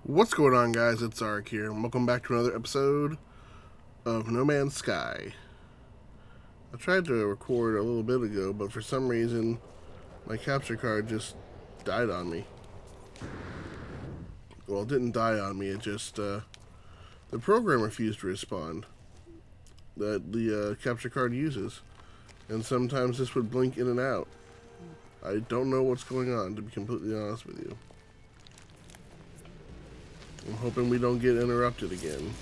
What's going on, guys? It's Ark here, and welcome back to another episode of No Man's Sky. I tried to record a little bit ago, but for some reason, my capture card just died on me. Well, it didn't die on me, it just, the program refused to respond that the capture card uses. And sometimes this would blink in and out. I don't know what's going on, to be completely honest with you. I'm hoping we don't get interrupted again.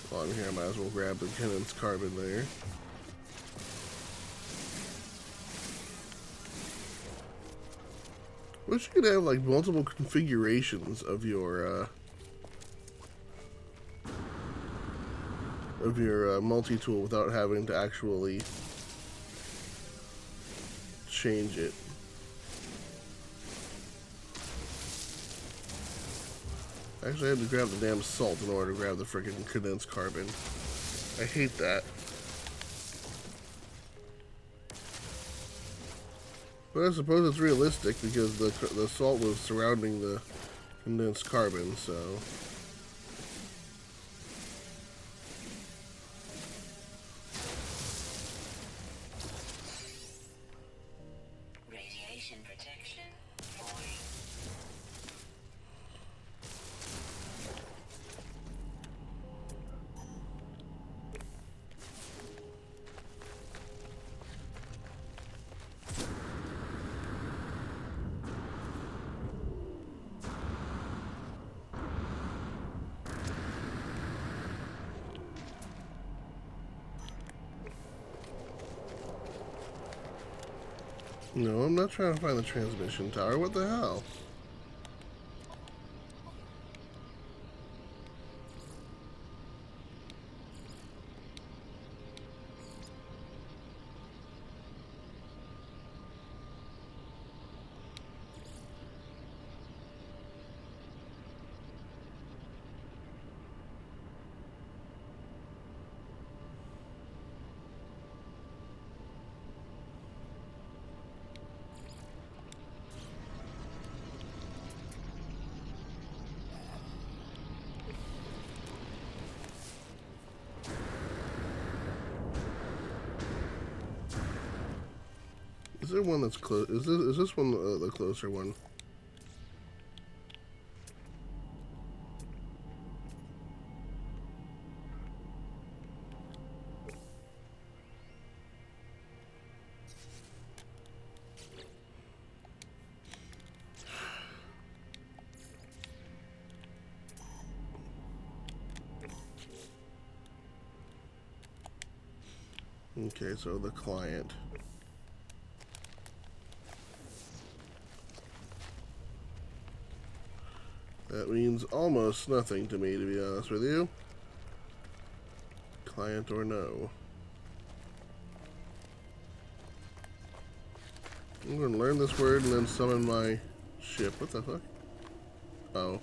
While I'm here, I might as well grab the Lieutenant's carbon there. Wish you could have like multiple configurations of your multi-tool without having to actually change it. Actually, I had to grab the damn salt in order to grab the freaking condensed carbon. I hate that. But I suppose it's realistic because the salt was surrounding the condensed carbon, so... Radiation protection falling. No, I'm not trying to find the transmission tower. What the hell? Is there one that's close? Is this one the closer one? Okay, so the client. That means almost nothing to me, to be honest with you. Client or no. I'm going to learn this word and then summon my ship. What the fuck? Oh.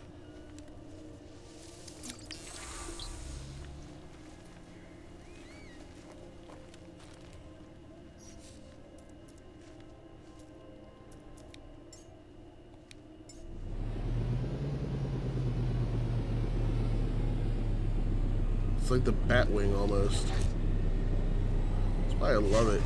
It's like the Batwing almost. That's why I love it.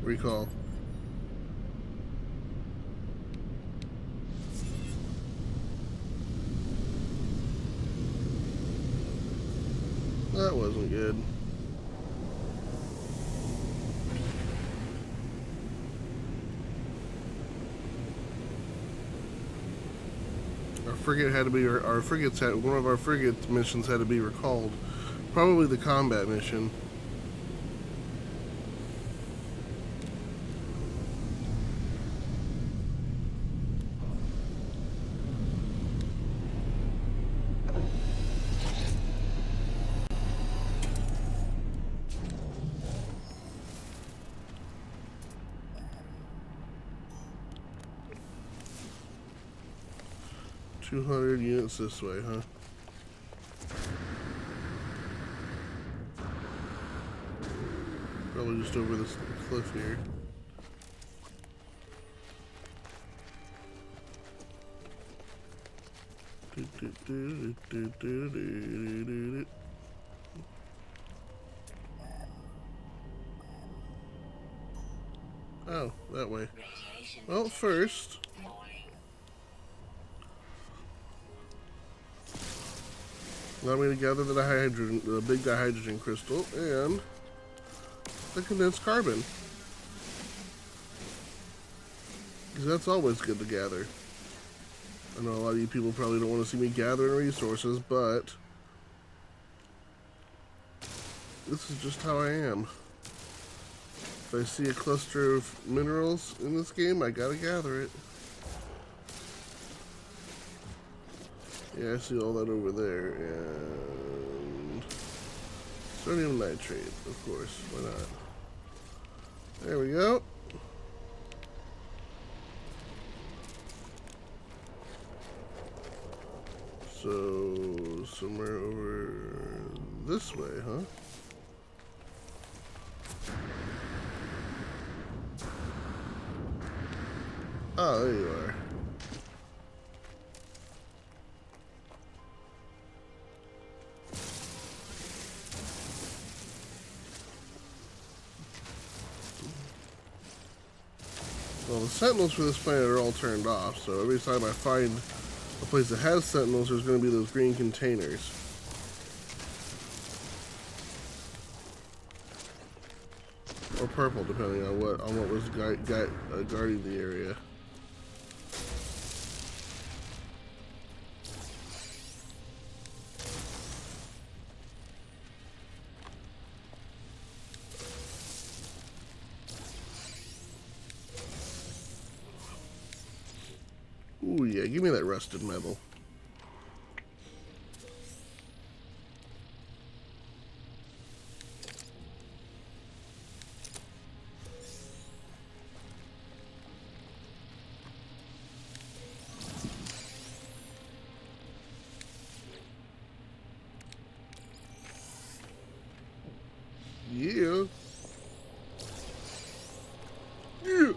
Recall. That wasn't good. frigate had to be, our frigates had, one of our frigate missions had to be recalled. Probably the combat mission. $200 units this way, huh? Probably just over this cliff here. Oh, that way. Well, first, allow me to gather the dihydrogen, the big dihydrogen crystal, and the condensed carbon. Because that's always good to gather. I know a lot of you people probably don't want to see me gathering resources, but this is just how I am. If I see a cluster of minerals in this game, I gotta gather it. Yeah, I see all that over there, and sodium nitrate, of course, why not? There we go. So, somewhere over this way, huh? Oh, there you are. Well, the sentinels for this planet are all turned off, so every time I find a place that has sentinels, there's going to be those green containers. Or purple, depending on what was guarding the area. Ooh, yeah, give me that rusted metal. Yeah. Yeah.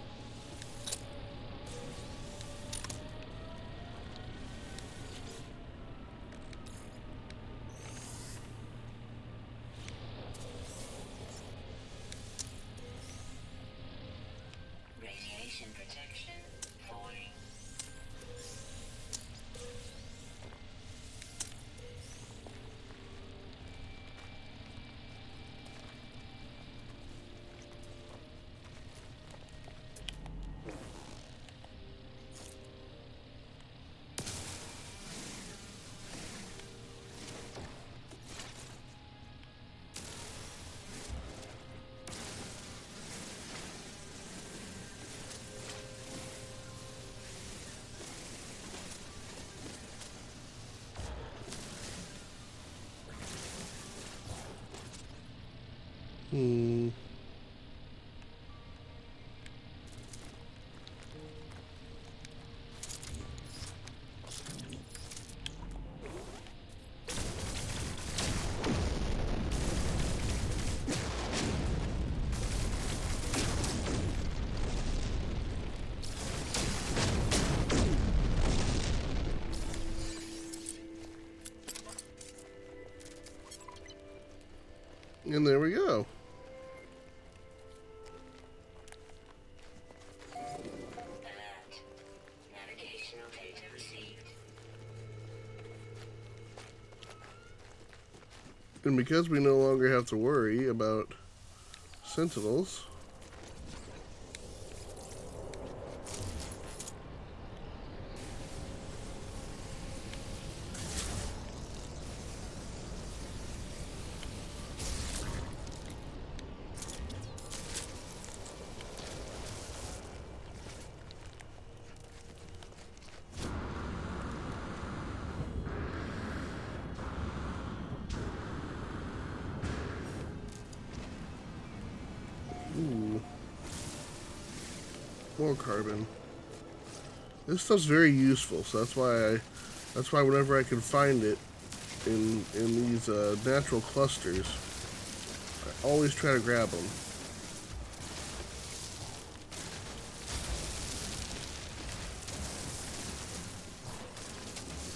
Radiation protection falling. Hmm. And there we go. Alert. Navigational data received. And because we no longer have to worry about sentinels, More carbon. This stuff's very useful, so that's why whenever I can find it in these natural clusters, I always try to grab them.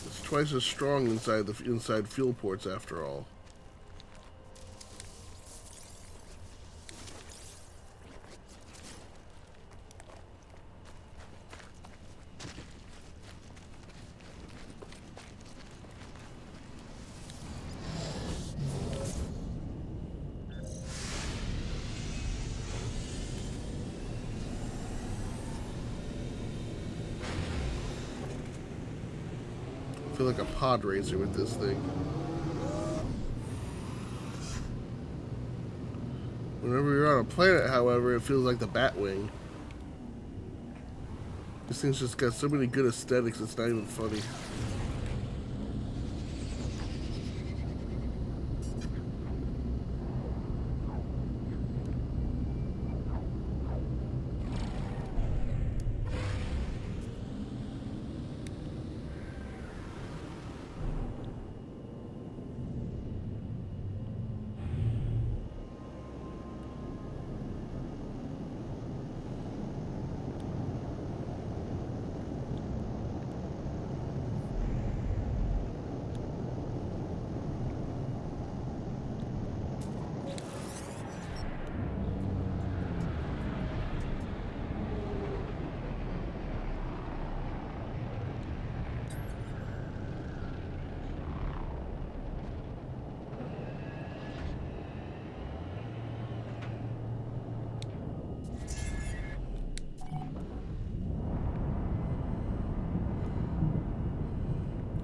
It's twice as strong inside fuel ports after all. I feel like a pod racer with this thing. Whenever you're on a planet, however, it feels like the Batwing. This thing's just got so many good aesthetics, it's not even funny.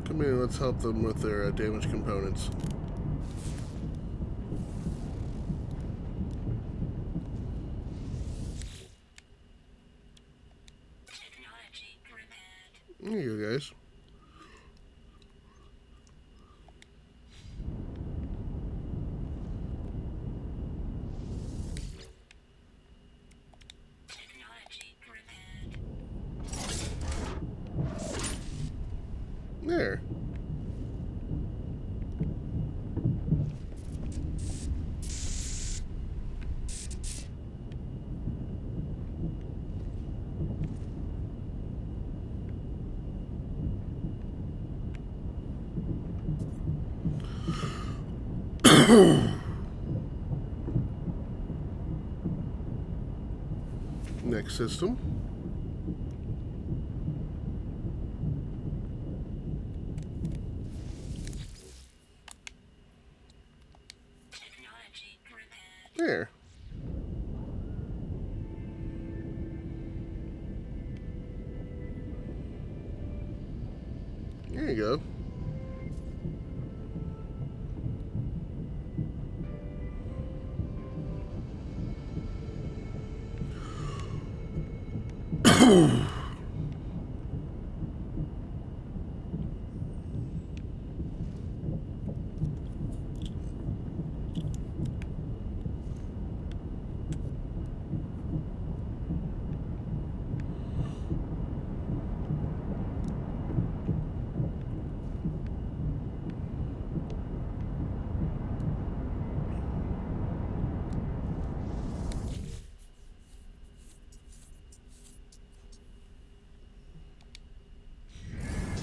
Come here, let's help them with their damaged components. Technology repaired. There you go, guys. Technology repaired. There. Next system. Technology repaired. There. There you go.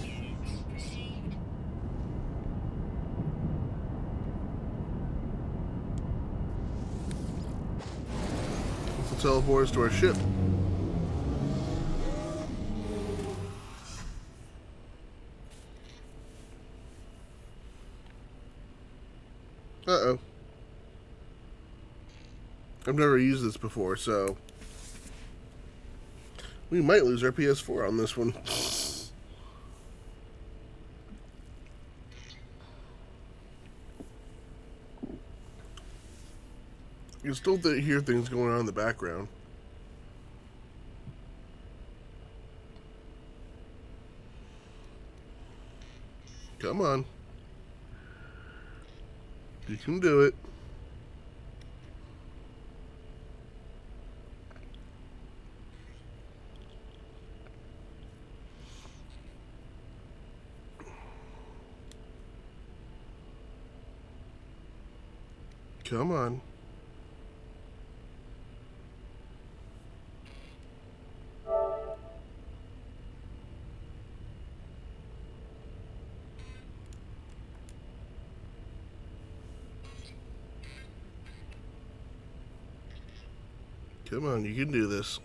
Units received. Let's teleport us to our ship. Uh-oh. I've never used this before, so we might lose our PS4 on this one. You still hear things going on in the background. Come on. You can do it. Come on. Come on, you can do this.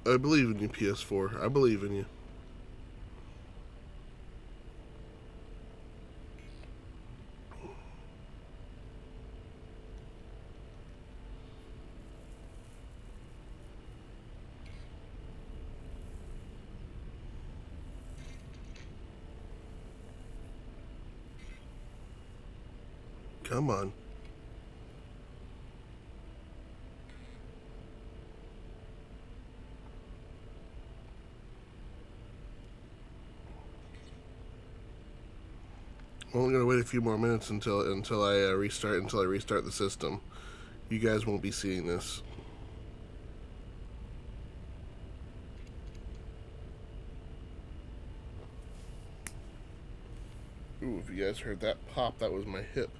I believe in you, PS4. I believe in you. Come on. I'm only gonna wait a few more minutes until I restart the system. You guys won't be seeing this. Ooh, if you guys heard that pop, that was my hip.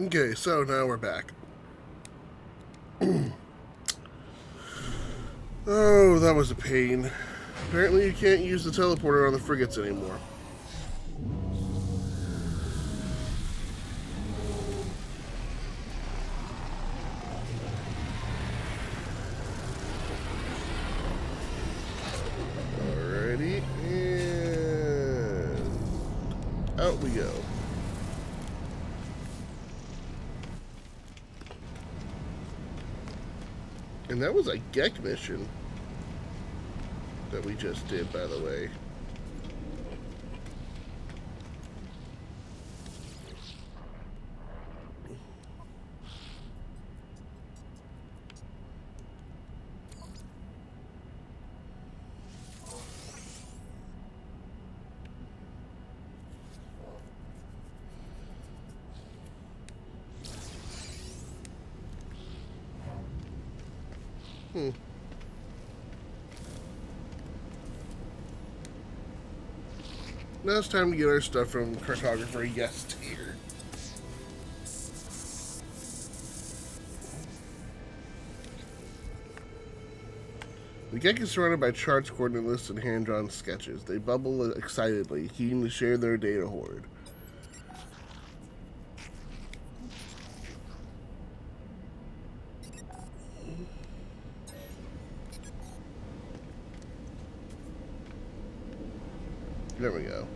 Okay, so now we're back. Oh, that was a pain. Apparently you can't use the teleporter on the frigates anymore. Alrighty, and out we go. And that was a GEC mission that we just did, by the way. Now it's time to get our stuff from cartographer Yes here. The GEC is surrounded by charts, coordinate lists, and hand-drawn sketches. They bubble excitedly, keen to share their data hoard. There we go.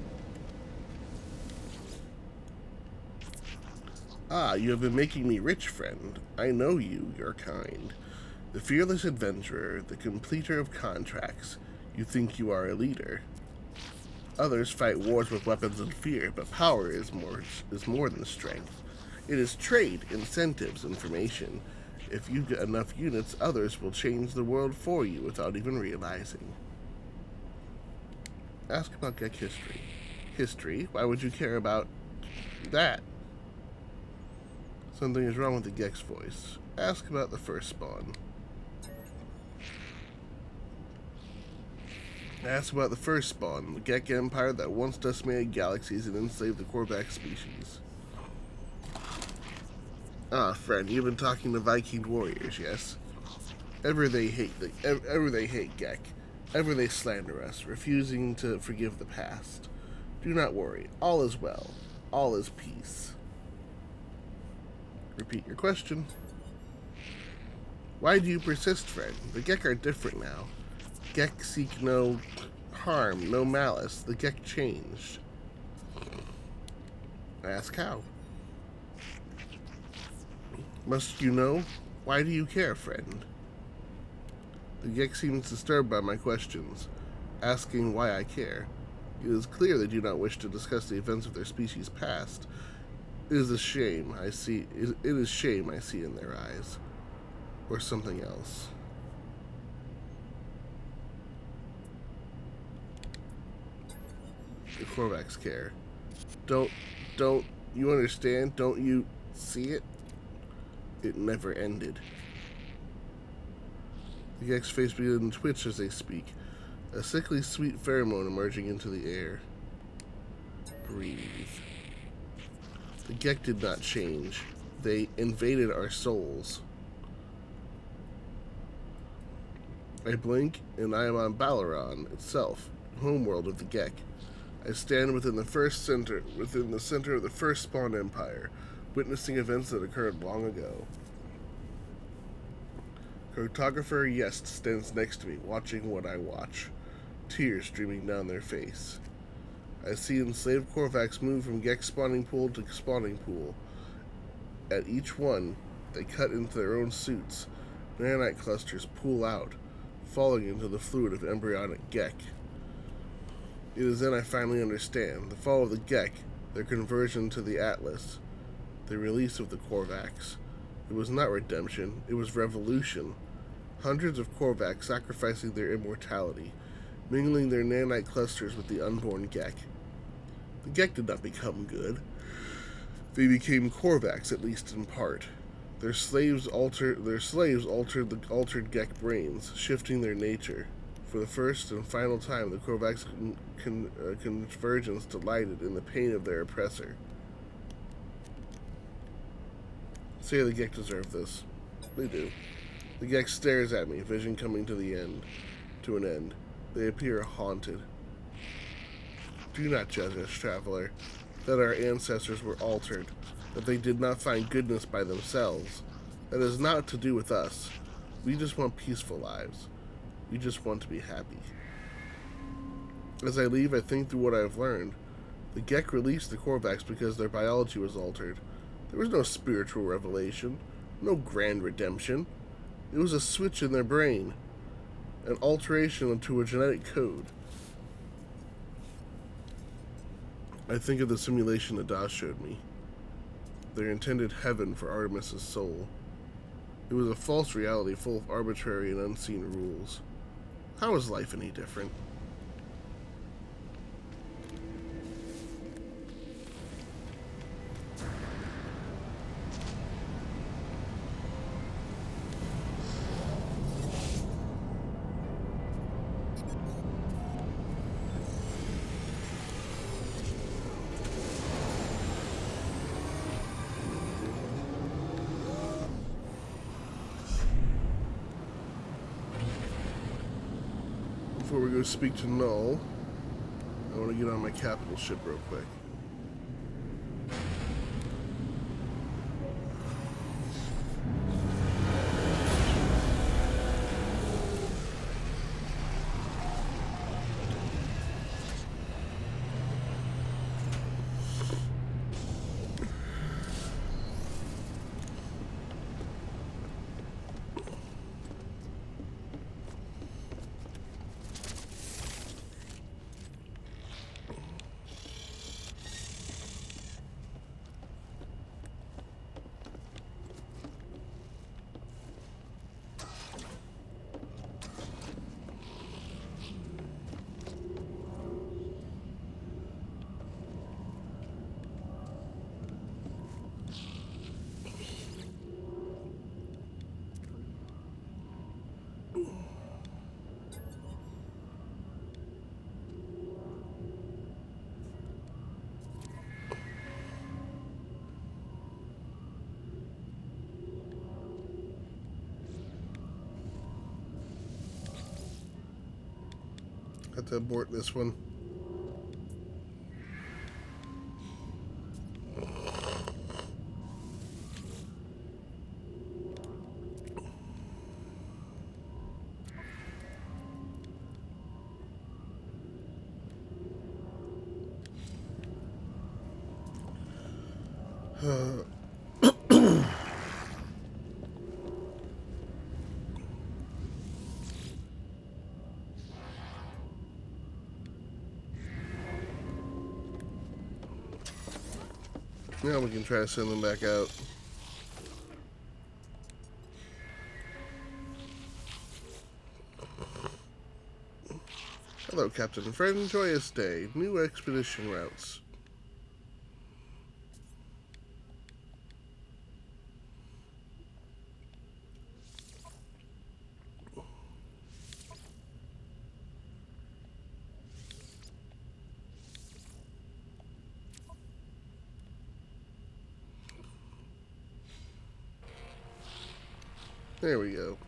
Ah, you have been making me rich, friend. I know you, your kind. The fearless adventurer, the completer of contracts. You think you are a leader. Others fight wars with weapons and fear, but power is more than strength. It is trade, incentives, information. If you get enough units, others will change the world for you without even realizing. Ask about GEC history. History? Why would you care about that? Something is wrong with the GEC's voice. Ask about the first spawn. Ask about the first spawn, the GEC Empire that once decimated galaxies and enslaved the Korvax species. Ah, friend, you've been talking to Viking warriors, yes? Ever they hate GEC. Ever they slander us, refusing to forgive the past. Do not worry, all is well. All is peace. Repeat your question. Why do you persist, friend? The GEC are different now. GEC seek no harm, no malice. The GEC changed. Ask how. Must you know? Why do you care, friend? The GEC seems disturbed by my questions, asking why I care. It is clear they do not wish to discuss the events of their species' past. It is shame I see in their eyes. Or something else. The Korvax care. Don't you understand? Don't you see it? It never ended. The GEC's face begins to twitch as they speak, a sickly sweet pheromone emerging into the air. Breathe. The GEC did not change. They invaded our souls. I blink, and I am on Balaran itself, homeworld of the GEC. I stand within the center of the first spawn empire, witnessing events that occurred long ago. Cartographer Yest stands next to me, watching what I watch, tears streaming down their face. I see enslaved Korvax move from GEC spawning pool to spawning pool. At each one, they cut into their own suits. Nanite clusters pool out, falling into the fluid of embryonic GEC. It is then I finally understand. The fall of the GEC, their conversion to the Atlas, the release of the Korvax. It was not redemption, it was revolution. Hundreds of Korvax sacrificing their immortality, mingling their nanite clusters with the unborn GEC. The GEC did not become good. They became Korvax, at least in part. Their slaves altered the altered GEC brains, shifting their nature. For the first and final time, the Korvax convergence delighted in the pain of their oppressor. say the Gek deserve this. They do. The Gek stares at me, vision coming to an end. They appear haunted. Do not judge us, traveler, that our ancestors were altered, that they did not find goodness by themselves. That is not to do with us. We just want peaceful lives. We just want to be happy. As I leave, I think through what I have learned. The Gek released the Korvax because their biology was altered. There was no spiritual revelation, no grand redemption. It was a switch in their brain, an alteration into a genetic code. I think of the simulation that Das showed me. Their intended heaven for Artemis's soul. It was a false reality full of arbitrary and unseen rules. How is life any different? Before we go speak to Null, I want to get on my capital ship real quick. Have to abort this one. Now we can try to send them back out. Hello, Captain and friend. Joyous day. New expedition routes. There we go.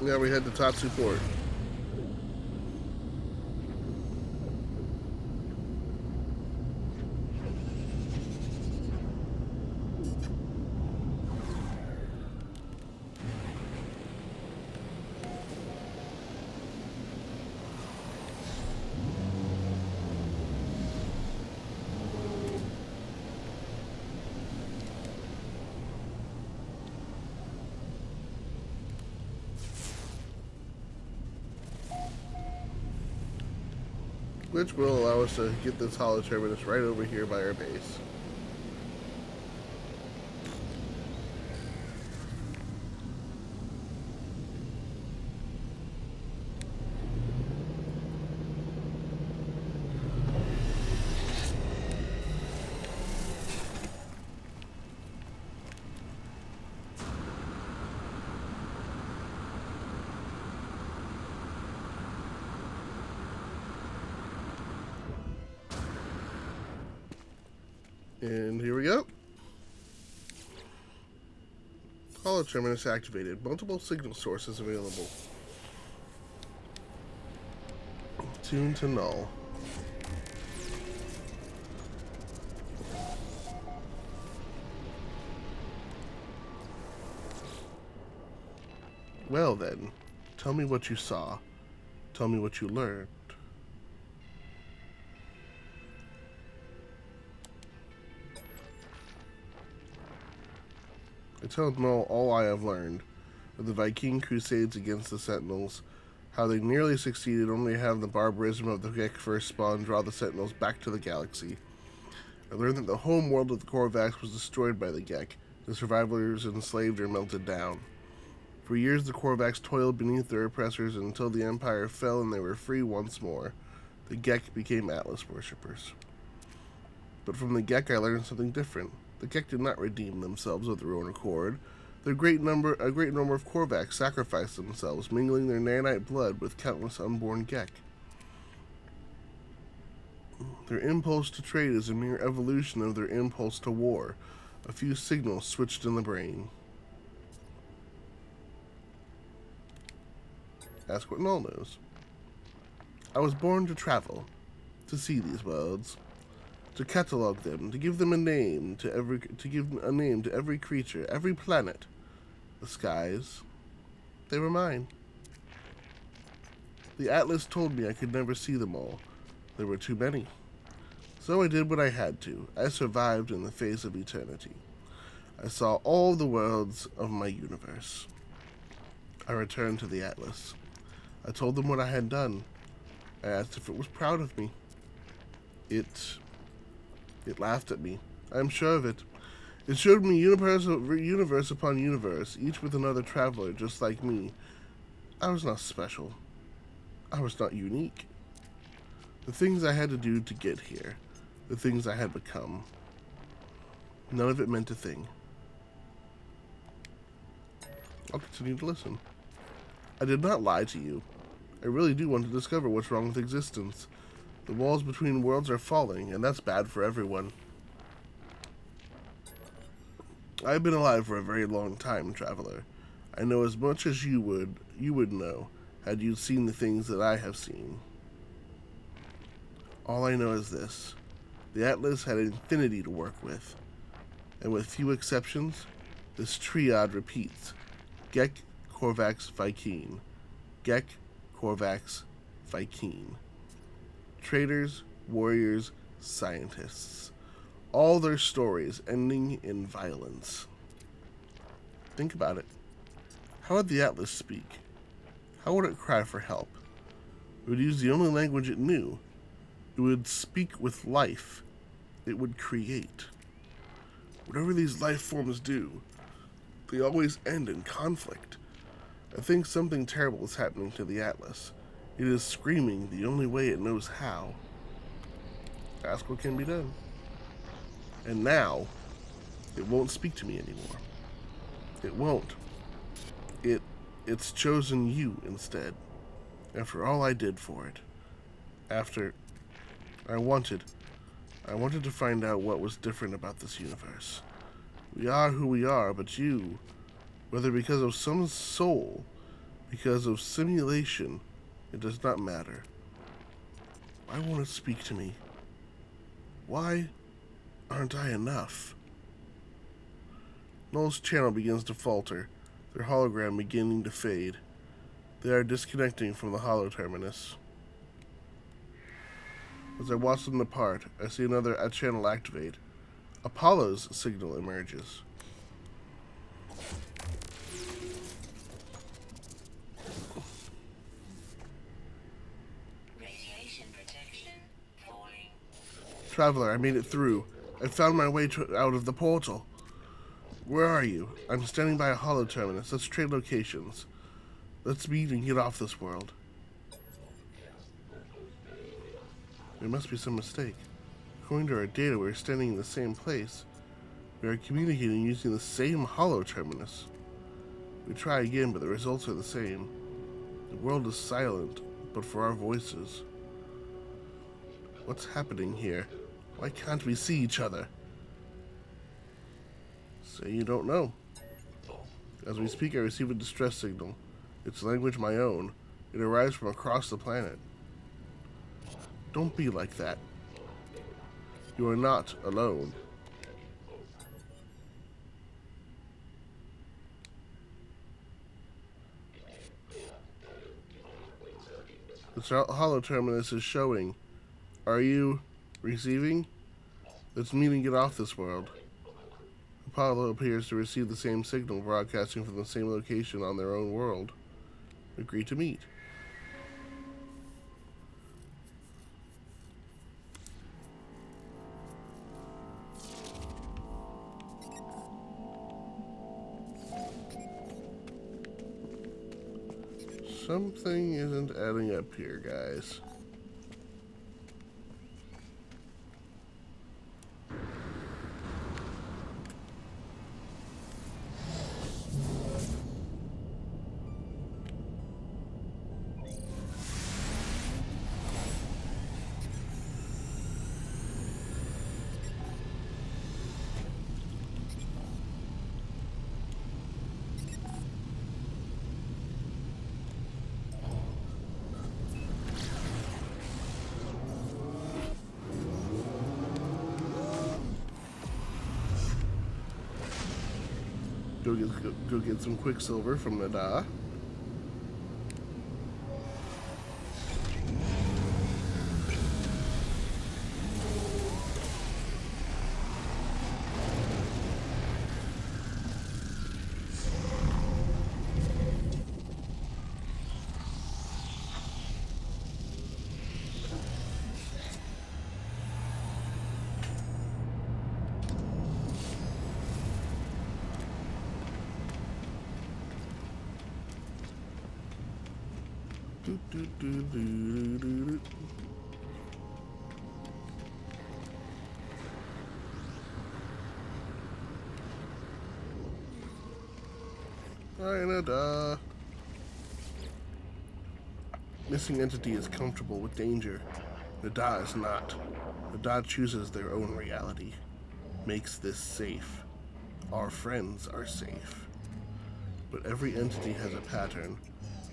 Now we head to Tatsu Port. which will allow us to get this hollow terminus right over here by our base. And here we go. Hollow terminus activated. Multiple signal sources available. Tune to null. Well then, tell me what you saw. Tell me what you learned. I tell Null all I have learned of the Viking crusades against the Sentinels, how they nearly succeeded only to have the barbarism of the Geforce spawn draw the Sentinels back to the galaxy. I learned that the home world of the Korvax was destroyed by the Gek, the survivors enslaved or melted down. For years the Korvax toiled beneath their oppressors until the Empire fell and they were free once more. The Gek became Atlas worshippers. But from the Gek I learned something different. The Gek did not redeem themselves of their own accord. A great number of Korvax sacrificed themselves, mingling their nanite blood with countless unborn Gek. Their impulse to trade is a mere evolution of their impulse to war. A few signals switched in the brain. Ask what Null knows. I was born to travel, to see these worlds, to catalog them, to give them a name to every creature, every planet. The skies, they were mine. The Atlas told me I could never see them all. There were too many. So I did what I had to. I survived in the face of eternity. I saw all the worlds of my universe. I returned to the Atlas. I told them what I had done. I asked if it was proud of me. It laughed at me. I am sure of it. It showed me universe upon universe, each with another traveler just like me. I was not special. I was not unique. The things I had to do to get here, the things I had become, none of it meant a thing. I'll continue to listen. I did not lie to you. I really do want to discover what's wrong with existence. The walls between worlds are falling, and that's bad for everyone. I've been alive for a very long time, traveler. I know as much as you would know, had you seen the things that I have seen. All I know is this. The Atlas had infinity to work with. And with few exceptions, this triad repeats. Gek, Korvax, Viking. Gek, Korvax, Viking. Traders, warriors, scientists. All their stories ending in violence. Think about it. How would the Atlas speak? How would it cry for help? It would use the only language it knew. It would speak with life. It would create. Whatever these life forms do, they always end in conflict. I think something terrible is happening to the Atlas. It is screaming the only way it knows how. Ask what can be done. And now, it won't speak to me anymore. It won't. It's chosen you instead. After all I did for it. After I wanted to find out what was different about this universe. We are who we are, but you, whether because of some soul, because of simulation, it does not matter. Why won't it speak to me? Why aren't I enough? Null's channel begins to falter, their hologram beginning to fade. They are disconnecting from the hollow terminus. As I watch them depart, I see another channel activate. Apollo's signal emerges. Radiation protection Traveler, I made it through. I found my way out of the portal. Where are you? I'm standing by a holo terminus. Let's trade locations. Let's meet and get off this world. There must be some mistake. According to our data, we're standing in the same place. We are communicating using the same holo terminus. We try again, but the results are the same. The world is silent, but for our voices. What's happening here? Why can't we see each other? Say you don't know. As we speak, I receive a distress signal. Its language my own. It arrives from across the planet. Don't be like that. You are not alone. The holo terminus is showing. Are you receiving? Let's meet and get off this world. Apollo appears to receive the same signal broadcasting from the same location on their own world. Agree to meet. Something isn't adding up here, guys. Go get some Quicksilver from Nada. Hi, Nada. Missing entity is comfortable with danger. Nada is not. Nada chooses their own reality. Makes this safe. Our friends are safe. But every entity has a pattern.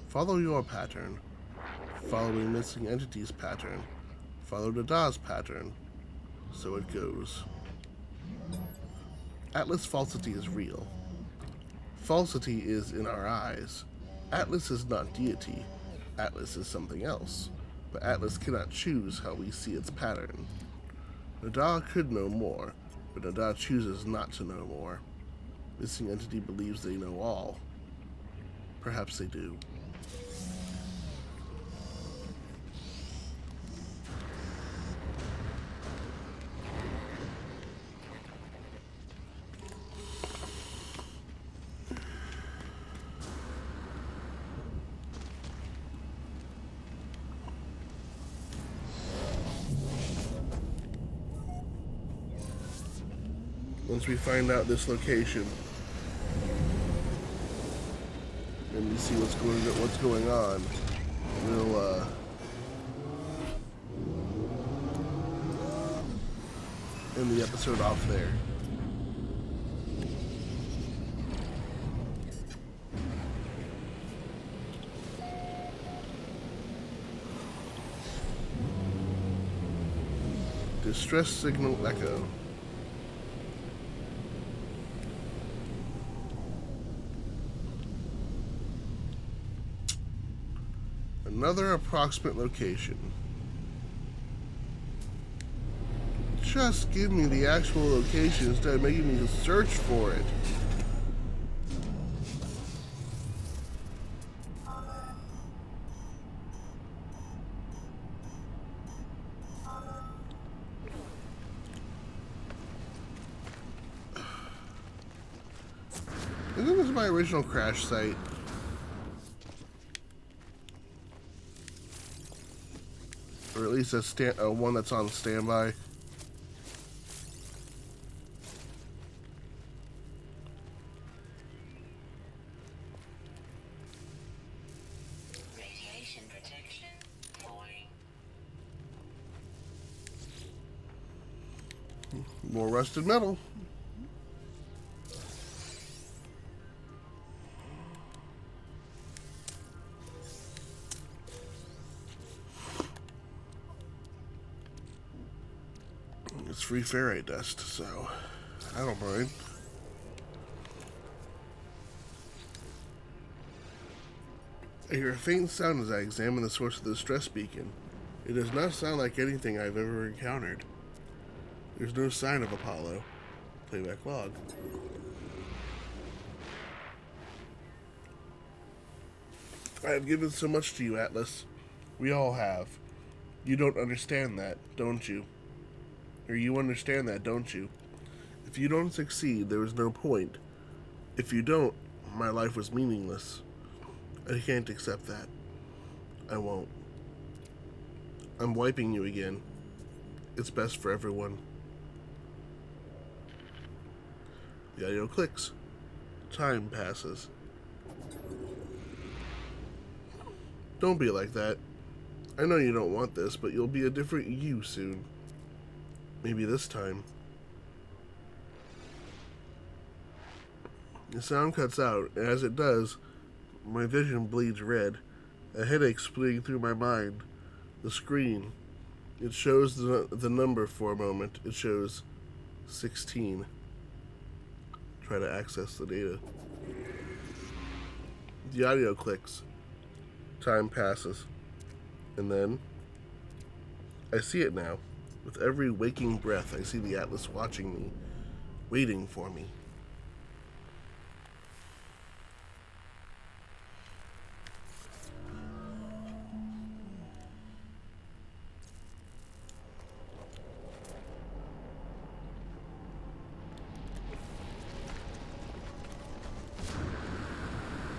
Follow your pattern. Following missing entity's pattern. Follow Nada's pattern. So it goes. Atlas falsity is real. Falsity is in our eyes. Atlas is not deity. Atlas is something else. But Atlas cannot choose how we see its pattern. Nada could know more, but Nada chooses not to know more. Missing entity believes they know all. Perhaps they do. Once we find out this location and we see what's going on, we'll end the episode off there. Distress signal echo. Another approximate location. Just give me the actual location instead of making me search for it. my original crash site. Or at least a one that's on standby. Radiation protection falling. More rusted metal. It's free ferrite dust, so I don't mind. I hear a faint sound as I examine the source of the stress beacon. It does not sound like anything I've ever encountered. There's no sign of Apollo. Playback log. I have given so much to you, Atlas. We all have. You don't understand that, don't you? Or you understand that, don't you? If you don't succeed, there is no point. If you don't, my life was meaningless. I can't accept that. I won't. I'm wiping you again. It's best for everyone. The audio clicks. Time passes. Don't be like that. I know you don't want this, but you'll be a different you soon. Maybe this time. The sound cuts out, and as it does, my vision bleeds red. A headache splitting through my mind. The screen. It shows the number for a moment. It shows 16. Try to access the data. The audio clicks. Time passes. And then, I see it now. With every waking breath, I see the Atlas watching me, waiting for me.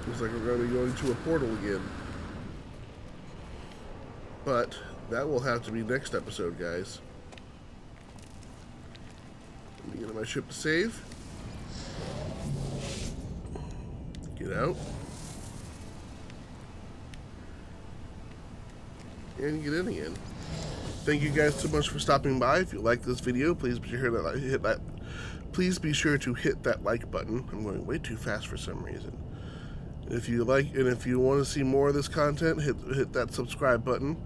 Looks like we're going to be going to a portal again. But that will have to be next episode, guys. Let me get on my ship to save. Get out. And get in again. Thank you guys so much for stopping by. If you like this video, please be sure to hit that like button. I'm going way too fast for some reason. If you like, and if you want to see more of this content, hit that subscribe button.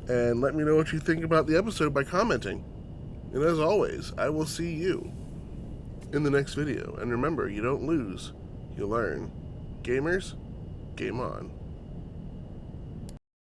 And let me know what you think about the episode by commenting. And as always, I will see you in the next video. And remember, you don't lose, you learn. Gamers, game on.